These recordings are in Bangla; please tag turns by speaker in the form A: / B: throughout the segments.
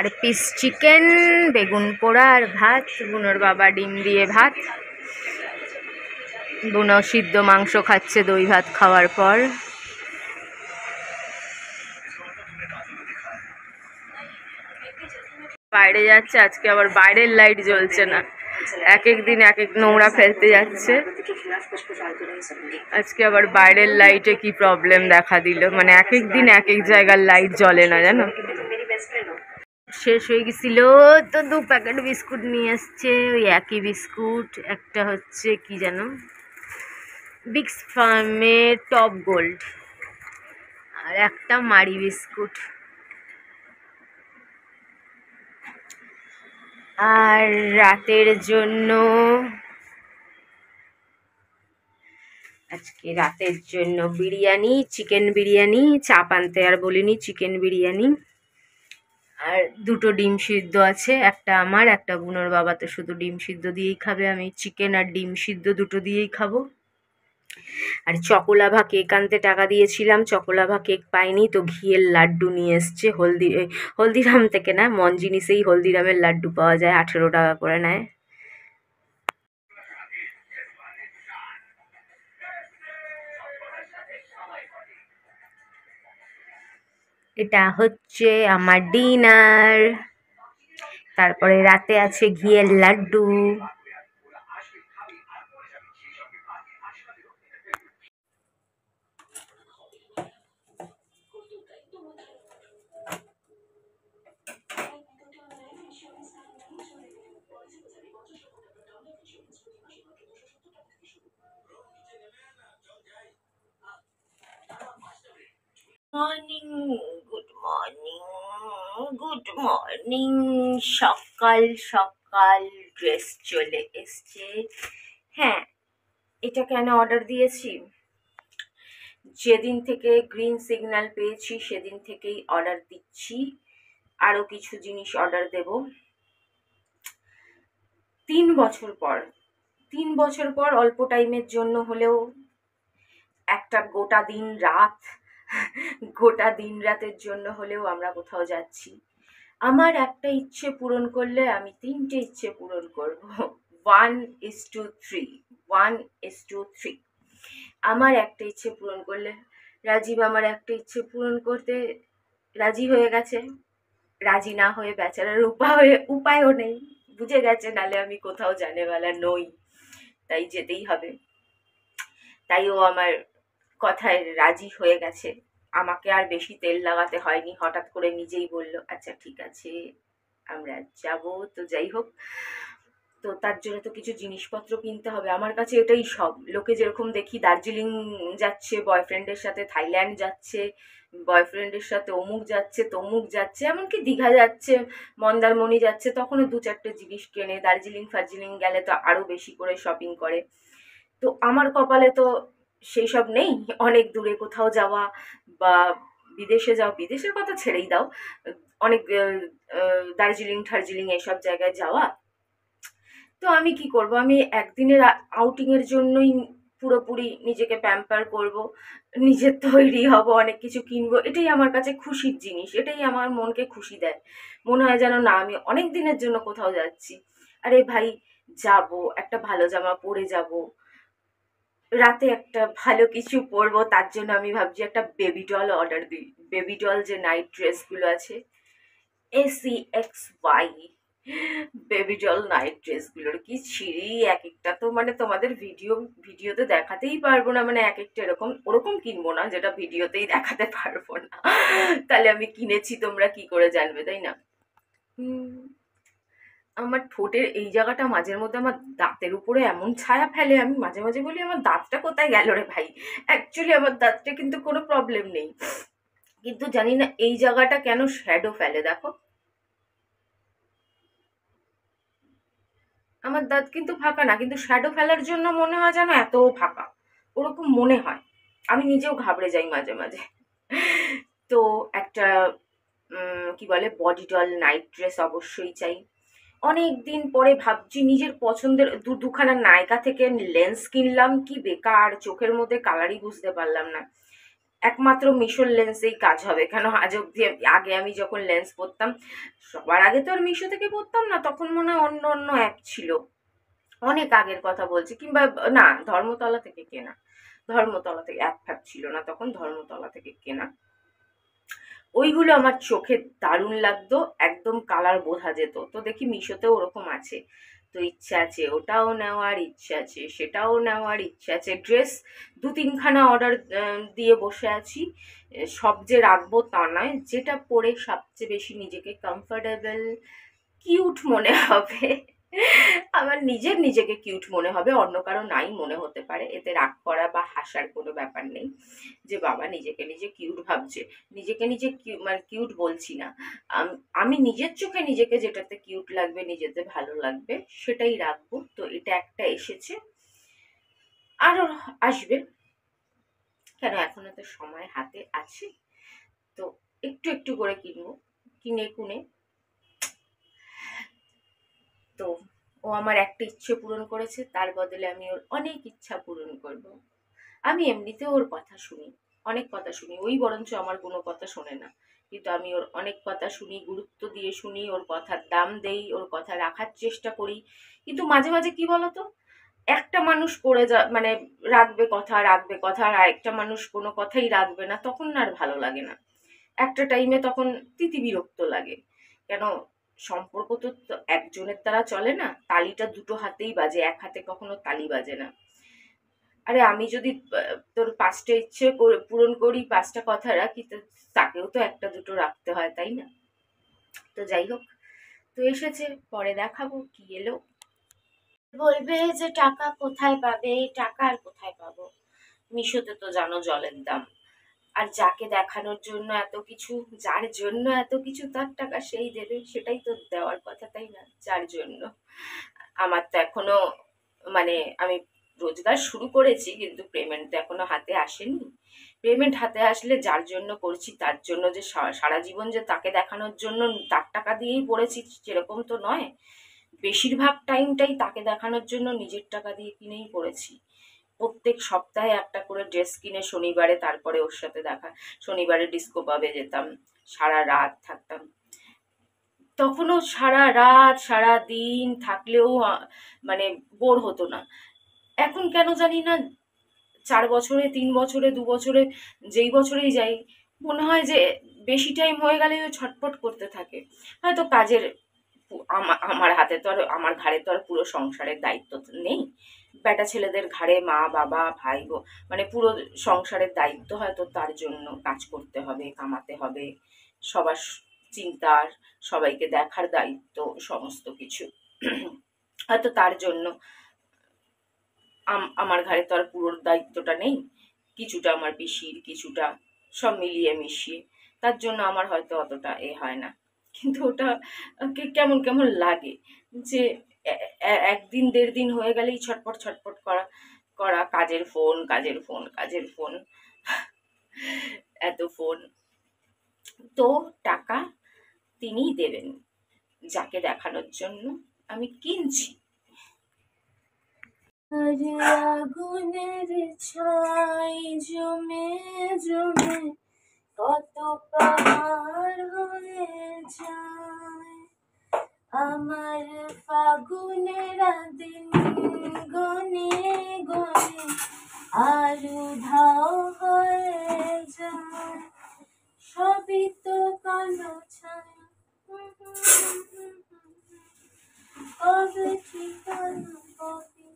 A: 4 পিস চিকেন, বেগুন পোড়া আর ভাত। বুনোর বাবা ডিম দিয়ে ভাত, বুনো সিদ্ধ মাংস খাচ্ছে দই ভাত খাওয়ার পর। বাইরে যাচ্ছে, আজকে আবার বাইরের লাইট জ্বলছে না, এক এক দিন এক এক নোংরা ফেলতে যাচ্ছে। আজকে আবার বাইরের লাইটে কি প্রবলেম দেখা দিল, মানে এক এক দিন এক এক জায়গার লাইট জ্বলে না জানো। শেষ হয়ে গেছিল তো 2 প্যাকেট বিস্কুট নিয়ে এসছে, ওই একই বিস্কুট। একটা হচ্ছে কি জানো, বিক্স ফার্মের টপ গোল্ড, আর একটা মারি বিস্কুট। আর রাতের জন্য আজকে রাতের জন্য বিরিয়ানি, চিকেন বিরিয়ানি। চাপ আনতে আর বলিনি, চিকেন বিরিয়ানি। আর 2টো ডিম সিদ্ধ আছে, একটা আমার, একটা বুনোর বাবা তো শুধু ডিম সিদ্ধ দিয়েই খাবে, আমি চিকেন আর ডিম সিদ্ধ 2টো দিয়েই খাবো। আর চকোলাভা কেক আনতে টাকা দিয়েছিলাম, চকোলাভা কেক পাইনি, তো ঘিয়ের লাড্ডু নিয়ে এসছে। হলদিরাম থেকে না, মনজিনিসেই হলদিরামের লাড্ডু পাওয়া যায়, 18 টাকা করে নেয়। এটা হচ্ছে আমার ডিনার। তারপরে রাতে আছে ঘিয়ের laddu. Morning, good morning, good morning. সকাল সকাল ড্রেস চলে এসছে। হ্যাঁ, এটা কেন অর্ডার দিয়েছি, যেদিন থেকে গ্রিন সিগন্যাল পেয়েছি সেদিন থেকেই অর্ডার দিচ্ছি। আরও কিছু জিনিস অর্ডার দেব। 3 বছর পর অল্প টাইমের জন্য হলেও একটা গোটা দিন রাতের জন্য হলেও আমরা কোথাও যাচ্ছি। আমার একটা ইচ্ছে পূরণ করলে আমি 3টে ইচ্ছে পূরণ করব। 1:3 আমার একটা ইচ্ছে পূরণ করলে রাজীব আমার একটা ইচ্ছে পূরণ করতে রাজি হয়ে গেছে। রাজি না হয়ে বেচারার উপায়ও নেই, বুঝে গেছে, নালে আমি কোথাও জানেওয়ালা নই, তাই যেতেই হবে। তাই ও আমার কথায় রাজি হয়ে গেছে, আমাকে আর বেশি তেল লাগাতে হয়নি। হঠাৎ করে নিজেই বলল আচ্ছা ঠিক আছে আমরা যাব। তো যাই হোক, তো তার জন্য তো কিছু জিনিসপত্র কিনতে হবে। আমার কাছে এটাই সব। লোকে যেরকম দেখি দার্জিলিং যাচ্ছে বয়ফ্রেন্ডের সাথে, থাইল্যান্ড যাচ্ছে বয়ফ্রেন্ডের সাথে, অমুক যাচ্ছে তমুক যাচ্ছে, এমনকি দীঘা যাচ্ছে, মন্দারমণি যাচ্ছে, তখনও 2-4টে জিনিস কেনে। দার্জিলিং গেলে তো আরো বেশি করে শপিং করে। তো আমার কপালে তো সেই সব নেই। অনেক দূরে কোথাও যাওয়া বা বিদেশে যাওয়া, বিদেশের কথা ছেড়েই দাও, অনেক দার্জিলিং এসব জায়গায় যাওয়া। তো আমি কি করব, আমি একদিনের আউটিংয়ের জন্যই পুরোপুরি নিজেকে প্যাম্পার করব, নিজের তৈরি হব, অনেক কিছু কিনবো। এটাই আমার কাছে খুশির জিনিস, এটাই আমার মনকে খুশি দেয়। মনে হয় যেন না আমি অনেক দিনের জন্য কোথাও যাচ্ছি। আরে ভাই, যাব, একটা ভালো জামা পরে যাব, রাতে একটা ভালো কিছু পরবো, তার জন্য আমি ভাবছি একটা বেবি ডল অর্ডার দিই। বেবি ডল যে নাইট ড্রেসগুলো আছে, ACXY বেবি ডল নাইট ড্রেসগুলোর কি ছিঁড়ি! এক একটা তো মানে তোমাদের ভিডিওতে দেখাতেই পারবো না, মানে এক একটা ওরকম কিনবো না যেটা ভিডিওতেই দেখাতে পারবো না। তাহলে আমি কিনেছি তোমরা কি করে জানবে, তাই না? আমার ঠোঁটের এই জায়গাটা মাঝের মধ্যে আমার দাঁতের উপরে এমন ছায়া ফেলে, আমি মাঝে মাঝে বলি আমার দাঁতটা কোথায় গেল রে ভাই। অ্যাকচুয়ালি আমার দাঁতটা কিন্তু কোনো প্রবলেম নেই, কিন্তু জানি না এই জায়গাটা কেন শ্যাডো ফেলে। দেখো আমার দাঁত কিন্তু ফাঁকা না, কিন্তু শ্যাডো ফেলার জন্য মনে হয় যেন এত ফাঁকা, ওরকম মনে হয়। আমি নিজেও ঘাবড়ে যাই মাঝে মাঝে। তো একটা কি বলে বডি ডল নাইট ড্রেস অবশ্যই চাই। অনেক দিন পরে ভাবছি নিজের পছন্দের দুখানা নায়িকা থেকে লেন্স কিনলাম, কি বেকার, চোখের মধ্যে কালারই বুঝতে পারলাম না। একমাত্র মিশোর লেন্সেই কাজ হবে। কেন আজ অব্দি আগে আমি যখন লেন্স পরতাম, সবার আগে তো আর মিশো থেকে পরতাম না, তখন মনে হয় অন্য অন্য অ্যাপ ছিল, অনেক আগের কথা বলছি, কিংবা না ধর্মতলা থেকে কেনা, ধর্মতলা থেকে, অ্যাপ ফ্যাপ ছিল না তখন, ধর্মতলা থেকে কেনা। ওইগুলো আমার চোখে দারুণ লাগতো, একদম কালার বোঝা যেত। তো দেখি মিশোতেও ওরকম আছে, তো ইচ্ছা আছে ওটাও নেওয়ার, ইচ্ছা আছে সেটাও নেওয়ার, ইচ্ছা আছে। ড্রেস 2-3খানা অর্ডার দিয়ে বসে আছি। সব যে রাখবো তা নয়, যেটা পরে সবচেয়ে বেশি নিজেকে কমফোর্টেবল, কিউট মনে হবে, আমার নিজেকে কিউট মনে হবে, অন্য কারো নাই মনে হতে পারে, এতে রাগ করা বা হাসার কোনো ব্যাপার নেই। যে বাবা নিজেকে নিজে কিউট ভাবছে, নিজেকে নিজে মানে কিউট বলছি না, আমি নিজের চোখে নিজেকে যেটাতে কিউট লাগবে, নিজেতে ভালো লাগবে সেটাই রাখবো। তো এটা একটা এসেছে, আরো আসবে, কেন এখনো তো সময় হাতে আছে, তো একটু একটু করে কিনবো, কিনে কুনে। তো ও আমার একটা ইচ্ছে পূরণ করেছে, তার বদলে আমি ওর অনেক ইচ্ছা পূরণ করব। আমি এমনিতেও ওর কথা শুনি, অনেক কথা শুনি, ওই বরঞ্চ আমার কোনো কথা শোনে না, কিন্তু আমি ওর অনেক কথা শুনি, গুরুত্ব দিয়ে শুনি, ওর কথার দাম দেই, ওর কথা রাখার চেষ্টা করি। কিন্তু মাঝে মাঝে কি বলতো, একটা মানুষ করে মানে রাখবে কথা, আর আরেকটা মানুষ কোনো কথাই রাখবে না, তখন আর ভালো লাগে না। একটা টাইমে তখন বিরক্ত লাগে। কেন, সম্পর্ক তো একজনের দ্বারা চলে না, তালিটা দুটো হাতেই বাজে, এক হাতে কখনো তালি বাজে না। আরে আমি যদি তোর 5টা ইচ্ছে পূরণ করি, 5টা কথা রাখি, তো তাকেও তো একটা দুটো রাখতে হয়, তাই না? তো যাই হোক, তো এসেছে, পরে দেখাবো কি এলো। বলবে যে টাকা কোথায় পাবে, টাকা আর কোথায় পাবো, মিশোতে তো জানো জলের দাম। আর যাকে দেখানোর জন্য এত কিছু, যার জন্য এত কিছু, তার টাকা সেই দেবে, সেটাই তো দেওয়ার কথা, তাই না? যার জন্য আমার তো এখনো, মানে আমি রোজগার শুরু করেছি, কিন্তু পেমেন্ট তো এখনো হাতে আসেনি। পেমেন্ট হাতে আসলে যার জন্য করছি, তার জন্য যে সারা জীবন যে তাকে দেখানোর জন্য তার টাকা দিয়েই পড়েছি সেরকম তো নয়। বেশিরভাগ টাইমটাই তাকে দেখানোর জন্য নিজের টাকা দিয়ে কিনেই পড়েছি। প্রত্যেক সপ্তাহে একটা করে ড্রেস কিনে শনিবারে, তারপরে ওর সাথে দেখা, শনিবারে ডিস্কো পাবে যেতাম, সারা রাত থাকতাম। তখনও সারা রাত সারা দিন থাকলেও মানে বোর হতো না। এখন কেন জানি না, 4 বছরে, 3 বছরে, 2 বছরে, যেই বছরেই যাই, মনে হয় যে বেশি টাইম হয়ে গেলে ছটফট করতে থাকে। হয়তো কাজের, আমার হাতে তো আর, আমার ঘাড়ে তো আর পুরো সংসারের দায়িত্ব নেই, বেটা ছেলেদের ঘাড়ে মা বাবা ভাই মানে পুরো সংসারের দায়িত্ব, হয়তো তার জন্য কাজ করতে হবে, কামাতে হবে, সবার চিন্তার, সবাইকে দেখার দায়িত্ব, সমস্ত কিছু হয়তো তার জন্য। আমার ঘাড়ে তো আর পুরো দায়িত্বটা নেই, কিছুটা আমার পিসির, কিছুটা সব মিলিয়ে মিশিয়ে, তার জন্য আমার হয়তো অতটা হয় না। কিন্তু ওটা কেমন কেমন লাগে যে 1 দিন 1.5 দিন হয়ে গেলেই ছটপট ছটপট করা করা, কাজের ফোন, কাজের ফোন, কাজের ফোন, এত ফোন। তো টাকা তিনিই দেবেন, যাকে দেখানোর জন্য আমি কিনছি। আগুনের ছাই জমে জমে কত পাহাড় হয়ে যায়, আমার ফাগুনের দিন গনে গনে আর উধাও হয়ে যায়, সবই তো কালো ছায়া, কবে ঠিকানা পাবি,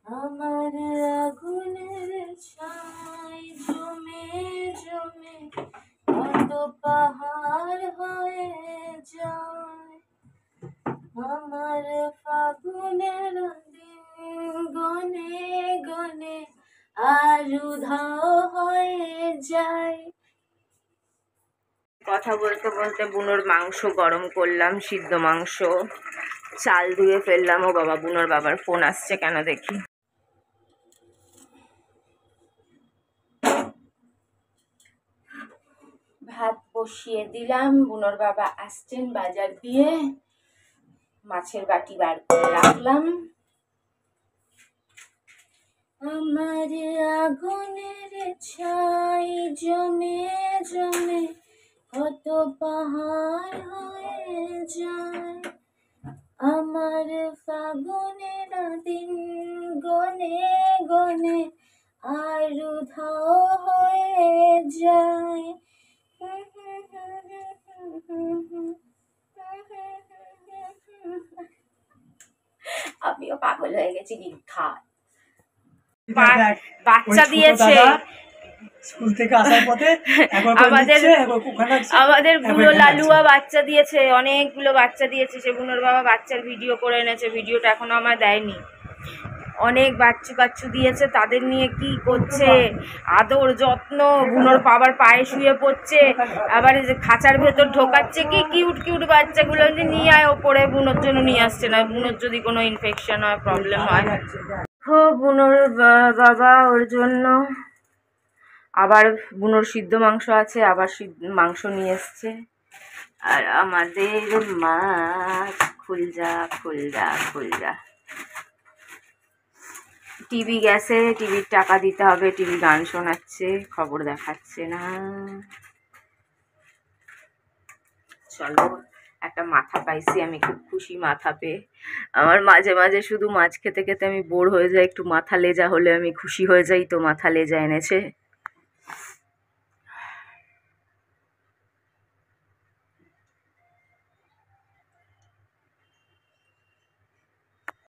A: আমার আগুনের ছাই জমে জমে কত পাহাড় হয়ে যায়, আমার ফাগুনের দিন গনে গনে আর উধাও হয়ে যায়। কথা বলতে বলতে বুনোর মাংস গরম করলাম, সিদ্ধ মাংস, চাল ধুয়ে ফেললাম। ও বাবা, বুনোর বাবার ফোন আসছে কেন দেখি। ভাত বসিয়ে দিলাম, বুনোর বাবা আসছেন বাজার দিয়ে, মাছের বাটি বার করে রাখলাম। আমার আগুনের ছাই জমে জমে কত পাহাড় হয়ে যায়, আমার ফাগুনের দিন গনে গনে আর উধাও হয়ে যায়। আমিও পাগল হয়ে গেছি দীক্ষা। বাচ্চা দিয়েছে
B: স্কুল থেকে আসার পথে
A: আমাদের বুড়ো লালুয়া বাচ্চা দিয়েছে, অনেকগুলো বাচ্চা দিয়েছে। সে বুনোর বাবা বাচ্চার ভিডিও করে এনেছে, ভিডিওটা এখনো আমার দেয়নি। অনেক বাচ্চু দিয়েছে, তাদের নিয়ে কি করছে, আদর যত্ন, বুনোর বাবার পায়ে শুয়ে পড়ছে, আবার এই যে খাঁচার ভেতর ঢোকাচ্ছে, কি কিউট কিউট বাচ্চাগুলো যে নিয়ে আয় ওপরে, বুনোর জন্য নিয়ে আসছে না, বুনোর যদি কোনো ইনফেকশন হয়, প্রবলেম হয়। হো বুনোর বাবা ওর জন্য আবার বুনোর সিদ্ধ মাংস আছে, আবার মাংস নিয়ে এসছে। আর আমাদের মাছ খুলজা খুলজা খুলজা। টিভি গেছে, টিভির টাকা দিতে হবে, টিভি গান শোনাচ্ছে, খবর দেখাচ্ছে না। চলো, একটা মাথা পাইছি, আমি খুব খুশি মাথা পেয়ে। আমার মাঝে মাঝে শুধু মাছ খেতে খেতে আমি বোর হয়ে যাই, একটু মাথা লেজা হলে আমি খুশি হয়ে যাই, তো মাথা লেজা এনেছে।